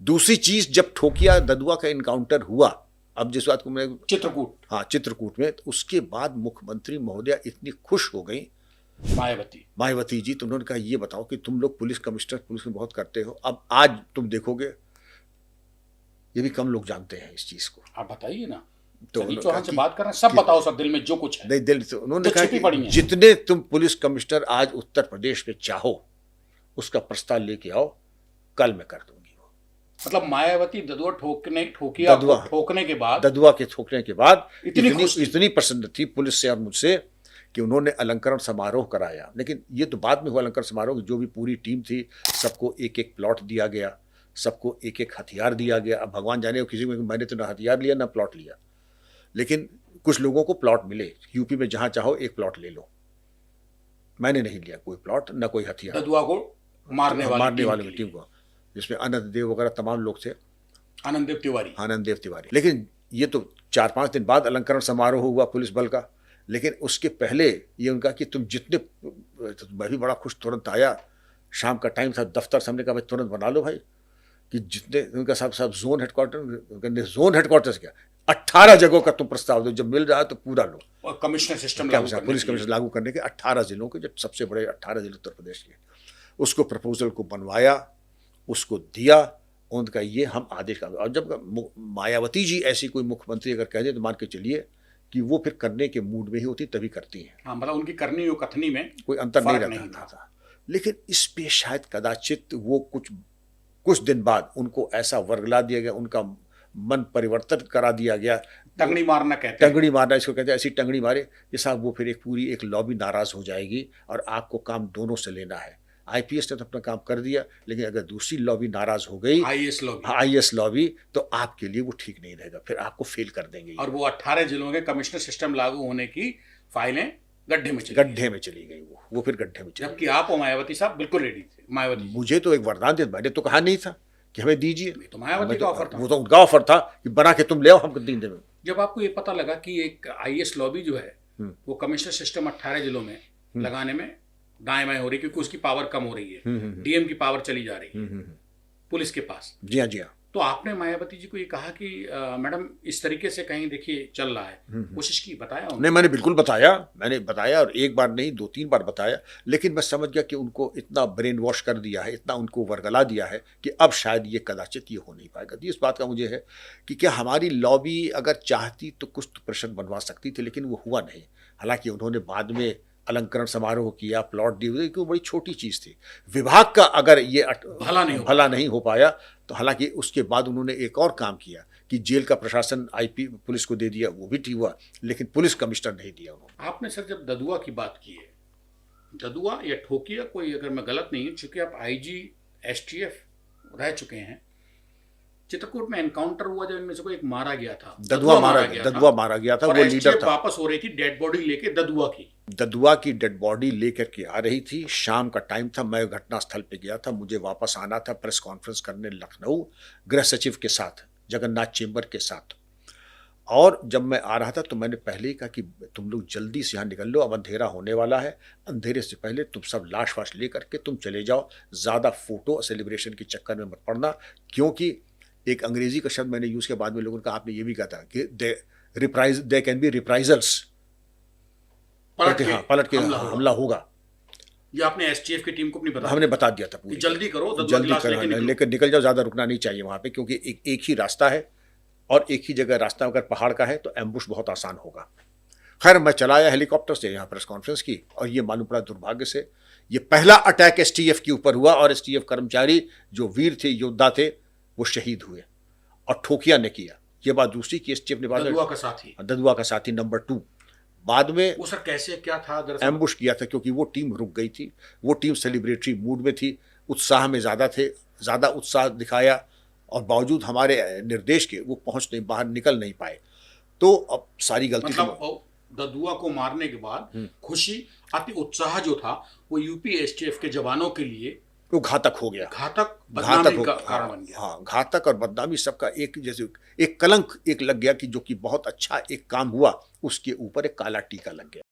दूसरी चीज, जब ठोकिया ददुआ का इनकाउंटर हुआ, अब जिस बात को मैं चित्रकूट, हाँ चित्रकूट में, तो उसके बाद मुख्यमंत्री महोदया इतनी खुश हो गई मायावती जी, तो उन्होंने कहा ये बताओ कि तुम लोग पुलिस कमिश्नर पुलिस में बहुत करते हो, अब आज तुम देखोगे, ये भी कम लोग जानते हैं इस चीज को, आप बताइए ना। तो चौहान से बात कर रहे हैं, सब बताओ सर, दिल में जो कुछ है। नहीं दिल से उन्होंने कहा कि जितने तुम पुलिस कमिश्नर आज उत्तर प्रदेश में चाहो उसका प्रस्ताव लेके आओ, कल मैं कर दूंगी वो। मतलब मायावती ददुआ ठोकने के बाद इतनी प्रसन्न थी पुलिस से और मुझसे कि उन्होंने अलंकरण समारोह कराया। लेकिन ये तो बाद में हुआ अलंकरण समारोह, जो भी पूरी टीम थी सबको एक एक प्लॉट दिया गया, सबको एक एक हथियार दिया गया। अब भगवान जाने किसी को, मैंने तो ना हथियार लिया ना प्लॉट लिया, लेकिन कुछ लोगों को प्लॉट मिले। यूपी में जहां चाहो एक प्लॉट ले लो, मैंने नहीं लिया कोई प्लॉट ना कोई हथियार। ददुआ को मारने वाली टीम को, जिसमें आनंद देव वगैरह तमाम लोग थे, आनंद देव तिवारी। लेकिन ये तो 4-5 दिन बाद अलंकरण समारोह हुआ पुलिस बल का। लेकिन उसके पहले ये उनका कि तुम जितने, तो मैं भी बड़ा खुश, तुरंत आया, शाम का टाइम था, दफ्तर सामने का भाई तुरंत बना लो भाई, कि जितने उनका सब जोन हेडक्वार्टर से क्या 18 जगहों का तुम प्रस्ताव दो, जब मिल रहा है तो पूरा लो। और कमिश्नर सिस्टम पुलिस कमिश्नर लागू करने के 18 जिलों के, जो सबसे बड़े 18 जिले उत्तर प्रदेश के, उसको प्रपोजल को बनवाया, उसको दिया, उनका ये हम आदेश का। और जब मायावती जी ऐसी कोई मुख्यमंत्री अगर कह दे तो मान के चलिए कि वो फिर करने के मूड में ही होती, तभी करती हैं। हाँ, मतलब उनकी करनी और कथनी में कोई अंतर नहीं रहता था। लेकिन इस पे शायद कदाचित वो कुछ दिन बाद उनको ऐसा वर्गला दिया गया, उनका मन परिवर्तन करा दिया गया। टंगड़ी मारना इसको कहते हैं, ऐसी टंगड़ी मारे कि साहब वो फिर एक लॉबी नाराज हो जाएगी और आपको काम दोनों से लेना है। आईपीएस ने तो अपना काम कर दिया, लेकिन अगर दूसरी लॉबी नाराज हो गई, आईएएस लॉबी, तो आपके लिए वो ठीक नहीं रहेगा, फिर आपको फेल कर देंगे। और वो 18 जिलों के कमिश्नर सिस्टम लागू होने की फाइलें गड्ढे में चली गई, वो फिर गड्ढे में चली। जबकि आप और मायावती साहब बिल्कुल रेडी थे। मायावती मुझे तो एक वरदान दिया, मैंने तो कहा नहीं था कि हमें दीजिए, तो मायावती का ऑफर था, वो तो उनका ऑफर था कि बना के तुम ले आओ, हमको 3 दिन में। जब आपको ये पता लगा कि एक आईएएस लॉबी जो है वो कमिश्नर सिस्टम 18 जिलों में लगाने में दाएं बाएं हो रही, क्योंकि उसकी पावर कम हो रही है, डीएम की पावर चली जा रही है पुलिस के पास। जी हाँ। तो आपने मायावती जी को ये कहा कि मैडम इस तरीके से कहीं देखिए चल रहा है, कोशिश की, बताया नहीं, मैंने बिल्कुल बताया, और एक बार नहीं 2-3 बार बताया। लेकिन मैं समझ गया कि उनको इतना ब्रेन वॉश कर दिया है, इतना उनको वर्गला दिया है कि अब शायद ये कदाचित ये हो नहीं पाएगा। तो इस बात का मुझे है कि क्या हमारी लॉबी अगर चाहती तो कुछ तो प्रश्न बनवा सकती थी, लेकिन वो हुआ नहीं। हालांकि उन्होंने बाद में अलंकरण समारोह किया, प्लॉट दिए, वो बड़ी छोटी चीज थी। विभाग का अगर ये भला नहीं हो पाया, तो हालांकि उसके बाद उन्होंने एक और काम किया कि जेल का प्रशासन आईपी पुलिस को दे दिया, वो भी ठीक हुआ, लेकिन पुलिस कमिश्नर नहीं दिया उन्होंने। आपने सर जब ददुआ की बात की है, ददुआ या ठोकिया, कोई अगर मैं गलत नहीं हूं, चूंकि आप आईजी एसटीएफ रह चुके हैं, चित्रकूट में एनकाउंटर हुआ जब इनमें से कोई एक मारा गया था, ददुआ मारा गया था, वो लीडर था। वापस हो रही थी डेड बॉडी लेके, ददुआ की डेड बॉडी लेकर के आ रही थी, शाम का टाइम था, मैं घटनास्थल पे गया था, मुझे वापस आना था प्रेस कॉन्फ्रेंस करने लखनऊ, गृह सचिव के साथ, जगन्नाथ चेंबर के साथ। और जब मैं आ रहा था तो मैंने पहले ही कहा कि तुम लोग जल्दी से यहाँ निकल लो, अब अंधेरा होने वाला है, अंधेरे से पहले तुम सब लाश वाश ले करके तुम चले जाओ, ज़्यादा फोटो सेलिब्रेशन के चक्कर में मत पड़ना। क्योंकि एक अंग्रेजी का शब्द मैंने यूज़ किया, बाद में लोगों ने कहा आपने ये भी कहा था कि दे कैन बी रिप्राइजल्स, पलट के हमला होगा। ये आपने एसटीएफ की टीम को नहीं बताया? हमने बता दिया था, पूरी जल्दी करो, लेकर निकल जाओ, ज़्यादा रुकना नहीं चाहिए वहाँ पे, क्योंकि एक ही रास्ता है और एक ही जगह रास्ता अगर पहाड़ का है तो एम्बुश बहुत आसान होगा। खैर मैं चला आया हेलीकॉप्टर से, यहाँ प्रेस कॉन्फ्रेंस की, और ये मालूम पड़ा दुर्भाग्य से ये पहला अटैक एसटीएफ के ऊपर हुआ, और एसटीएफ कर्मचारी जो वीर थे, योद्धा थे, वो शहीद हुए, और ठोकिया ने किया। ये बात दूसरी की एसटीएफ ने ददुआ का साथी नंबर 2 बाद में वो सर कैसे क्या था, एम्बुश किया था, क्योंकि वो टीम रुक गई थी, वो टीम सेलिब्रेटरी मूड में थी, उत्साह में ज़्यादा उत्साह दिखाया, और बावजूद हमारे निर्देश के वो बाहर निकल नहीं पाए। तो अब सारी गलती मतलब ददुआ को मारने के बाद खुशी, अति उत्साह जो था वो यूपी एसटीएफ के जवानों के लिए वो घातक हो गया, बदनामी का कारण बन गया। हाँ, घातक और बदनामी सबका एक जैसे एक कलंक एक लग गया, कि जो कि बहुत अच्छा एक काम हुआ उसके ऊपर एक काला टीका लग गया।